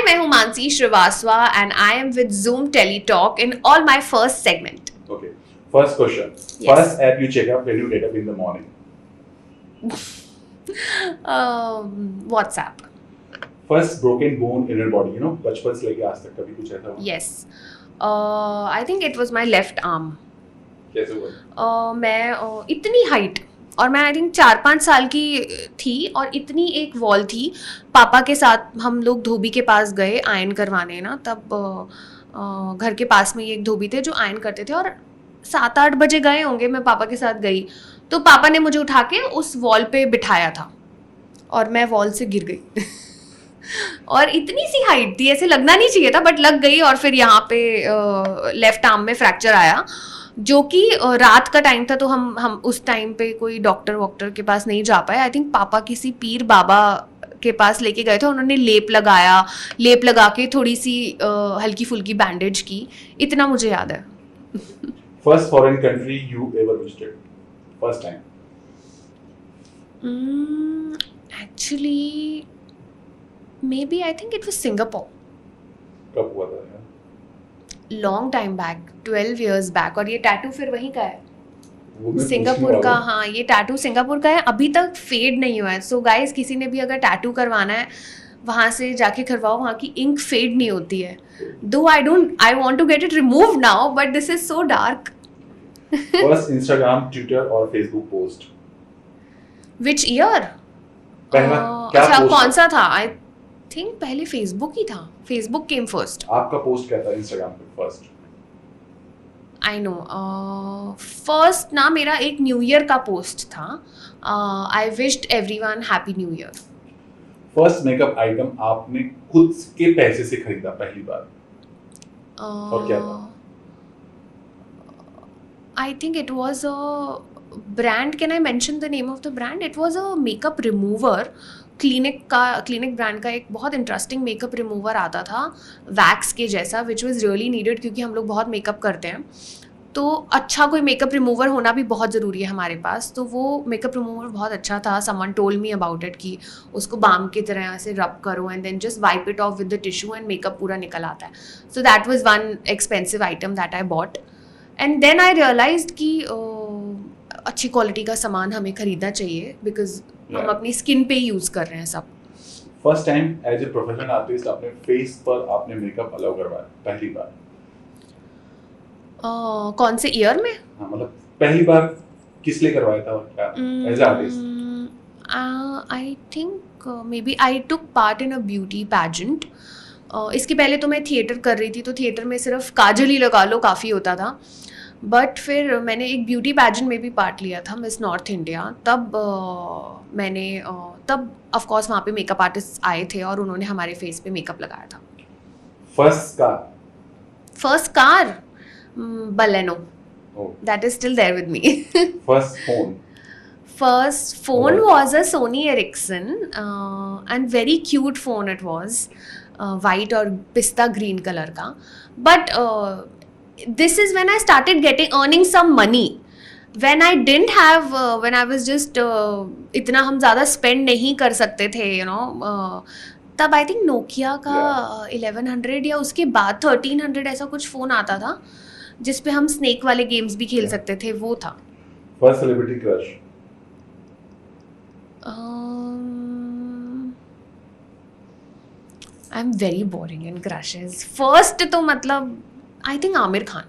मैं हूँ Mansi Srivastava and I am with Zoom Teletalk in all my first segment. Okay. First question. Yes. First app you check up when you get up in the morning. WhatsApp. First broken bone in your body. बचपन से लेके आज तक कभी कुछ ऐसा हुआ? Yes. I think it was my left arm. कैसे हुआ? मैं इतनी हाइट और मैं आई थिंक 4-5 साल की थी और इतनी एक वॉल थी. पापा के साथ हम लोग धोबी के पास गए आयरन करवाने ना. तब घर के पास में ही एक धोबी थे जो आयरन करते थे और 7-8 बजे गए होंगे. मैं पापा के साथ गई तो पापा ने मुझे उठा के उस वॉल पे बिठाया था और मैं वॉल से गिर गई. और इतनी सी हाइट थी, ऐसे लगना नहीं चाहिए था बट लग गई. और फिर यहाँ पे लेफ्ट आर्म में फ्रैक्चर आया जो कि रात का टाइम था. तो हम उस टाइम पे कोई डॉक्टर के पास नहीं जा पाए. आई थिंक पापा किसी पीर बाबा के पास लेके गए थे. उन्होंने लेप लगा के थोड़ी सी हल्की फुल्की बैंडेज की. इतना मुझे याद है. First foreign country you ever visited? First time. Actually, maybe I think it was Singapore. कब हुआ था यार? Long time back, 12 years back. और ये टैटू फिर वहीं का है, वो मैं सिंगापुर पूछने का. वाला हूँ। हाँ, ये टैटू सिंगापुर का है. अभी तक फेड नहीं हुआ है. सो गाइस, किसी ने भी अगर टैटू करवाना है वहाँ से जाके करवाओ. वहाँ की इंक फेड नहीं होती है. Though I want to get it remove now but this is so dark. First Instagram, Twitter और Facebook post. Which year? पहला क्या अच्छा, post कौन था? सा था? आई थिंक पहले फेसबुक ही था. Facebook came first. आपका पोस्ट क्या था Instagram पे फर्स्ट? I know. फर्स्ट ना मेरा एक न्यू ईयर का पोस्ट था. आई wished everyone happy new year. First makeup item आपने खुद के पैसे से खरीदा पहली बार और क्या था? I think it was a brand. Can I mention the name of the brand? It was a makeup remover. Clinic brand का एक बहुत इंटरेस्टिंग मेकअप रिमूवर आता था वैक्स के जैसा, विच वॉज रियली नीडेड क्योंकि हम लोग बहुत मेकअप करते हैं. तो अच्छा कोई मेकअप रिमूवर होना भी बहुत ज़रूरी है हमारे पास. तो वो मेकअप रिमूवर बहुत अच्छा था. Someone told me about it कि उसको बाम की तरह ऐसे रब करो and then just wipe it off with the tissue and makeup पूरा निकल आता है. So that was one expensive item that I bought. And then I realized कि अच्छी क्वालिटी का सामान हमें खरीदना चाहिए बिकॉज हम अपनी स्किन पे यूज़ कर रहे हैं सब. First time as a professional artist अपने फेस पर आपने मेकअप अलाउ करवाया पहली बार? कौन से ईयर में? हाँ, मतलब पहली बार किस लिए करवाया था और क्या as a artist? I think maybe I took part in a beauty pageant. इसके पहले तो मैं थिएटर कर रही थी तो थिएटर में सिर्फ काजल ही लगा लो काफ़ी होता था. बट फिर मैंने एक ब्यूटी पैजेंट में भी पार्ट लिया था, मिस नॉर्थ इंडिया. तब तब ऑफ कोर्स वहाँ पे मेकअप आर्टिस्ट आए थे और उन्होंने हमारे फेस पे मेकअप लगाया था. First car Baleno. Oh. That is still there with me. First phone was a Sony Ericsson and very cute phone it was. White और pista green color का. But this is when I started earning some money. When I didn't have, when I was just इतना हम ज़्यादा spend नहीं कर सकते थे, तब आई थिंक नोकिया का 1100 या उसके बाद 1300 ऐसा कुछ फ़ोन आता था जिस पे हम स्नेक वाले गेम्स भी खेल सकते थे. वो था. First celebrity crush? I am very boring in crushes. First तो मतलब I think Aamir Khan.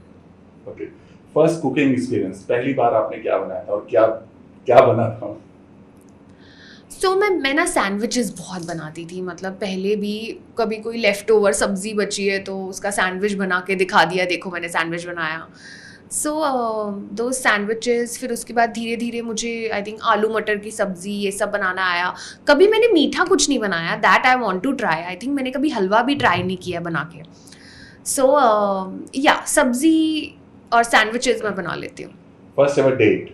Okay. First cooking experience, पहली बार आपने क्या बनाया था और क्या बना था? सो मैं ना सैंडविचेस बहुत बनाती थी. मतलब पहले भी कभी कोई लेफ्ट ओवर सब्जी बची है तो उसका सैंडविच बना के दिखा दिया, देखो मैंने सैंडविच बनाया. सो दो सैंडविचेस. फिर उसके बाद धीरे धीरे मुझे आई थिंक आलू मटर की सब्ज़ी ये सब बनाना आया. कभी मैंने मीठा कुछ नहीं बनाया. That I want to try. I think मैंने कभी हलवा भी ट्राई नहीं किया बना के. सो या सब्ज़ी और सैंडविचेस मैं बना लेती हूँ. First ever date?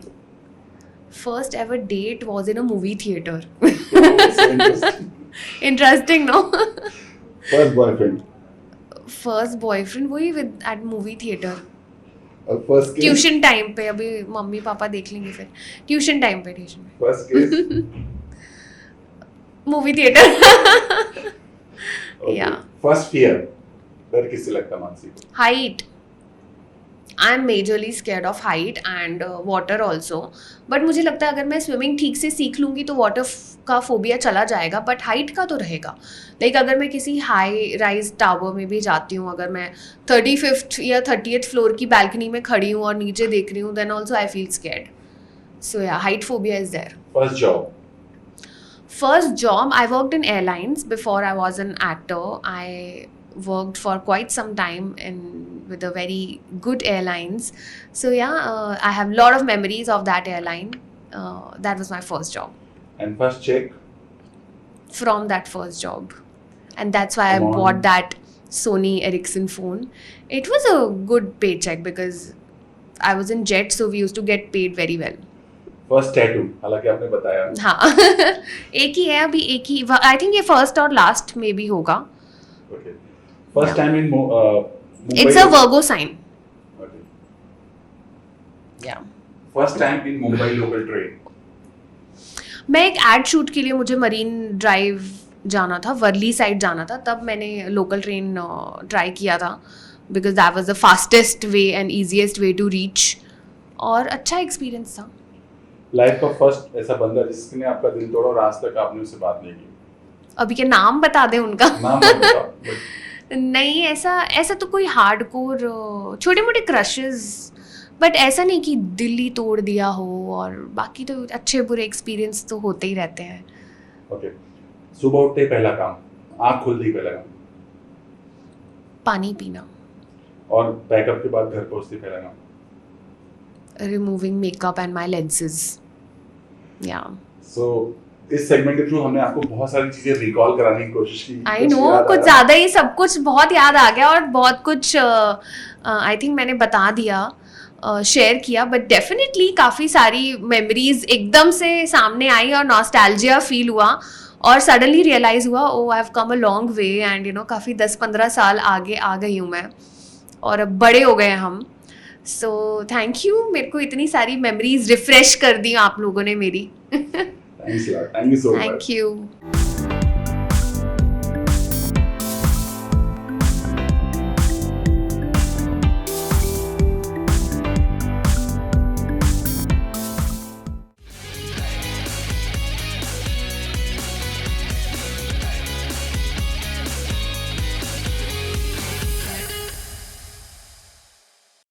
First ever date was in a movie theater. So Interesting, no? First boyfriend वही with at movie theater. और first kiss? ट्यूशन टाइम पे. अभी मम्मी पापा देख लेंगे फिर. ट्यूशन टाइम पे. First kiss? Movie theatre. Yeah. First fear, डर किससे लगता है मानसी को? Height. I'm majorly scared of height and water also. But मुझे लगता है अगर मैं स्विमिंग ठीक से सीख लूँगी तो वाटर का फोबिया चला जाएगा, बट हाइट का तो रहेगा. लाइक अगर मैं किसी हाई राइज टावर में भी जाती हूँ, अगर मैं 35th या 30th फ्लोर की बैल्कनी में खड़ी हूँ और नीचे देख रही हूँ, then also I feel scared. So yeah, height phobia is there. First job, First job, I worked in airlines before I was an actor. I worked for quite some time with a very good airlines. So yeah, I have a lot of memories of that airline. That was my first job. And first check, From that first job, and that's why I Come on. bought that Sony Ericsson phone. It was a good paycheck because I was in jet, so we used to get paid very well. First tattoo, हालांकि आपने बताया. हाँ. एक ही है अभी, एक ही. I think ये first और लास्ट में भी होगा. Okay. First time in Mumbai. It's a Virgo sign. Okay. Yeah. First time in Mumbai local train. मैं एक एड शूट के लिए मुझे मरीन ड्राइव जाना था, वर्ली साइड जाना था, तब मैंने लोकल ट्रेन ट्राई किया था because that was the fastest way and easiest way to reach, और अच्छा एक्सपीरियंस था. लाइफ का फर्स्ट ऐसा बंदा जिसने आपका दिल तोड़ा और आज तक आपने उससे बात नहीं की. अभी के नाम बता दें उनका? नाम मत बताओ, but नहीं, ऐसा तो कोई हार्डकोर छोटे मोटे क्रशेस, बट ऐसा नहीं कि दिल ही तोड़ दिया हो, और बाकी तो अच्छे बुरे एक्सपीरियंस तो होते ही रहते हैं. ओके. सुबह उठते पहला काम, आँख खुलती पहला काम, पानी पीना. और बैकअप के बाद घर पहुंचते पहला काम. Removing makeup and my lenses. या सो इस सेगमेंट के थ्रू हमने आपको बहुत सारी चीजें रिकॉल कराने की कोशिश की. आई नो, कुछ ज़्यादा ही सब कुछ बहुत याद आ गया, और बहुत कुछ आई थिंक मैंने बता दिया, शेयर किया, बट डेफिनेटली काफ़ी सारी मेमोरीज एकदम से सामने आई और नॉस्टैल्जिया फील हुआ, और सडनली रियलाइज़ हुआ oh I have come a long way, and you know काफ़ी 10-15 साल आगे आ गई हूँ मैं, और अब बड़े हो गए हम. सो थैंक यू, मेरे को इतनी सारी मेमोरीज रिफ्रेश कर दी आप लोगों ने मेरी. Thank you so much. Thank you.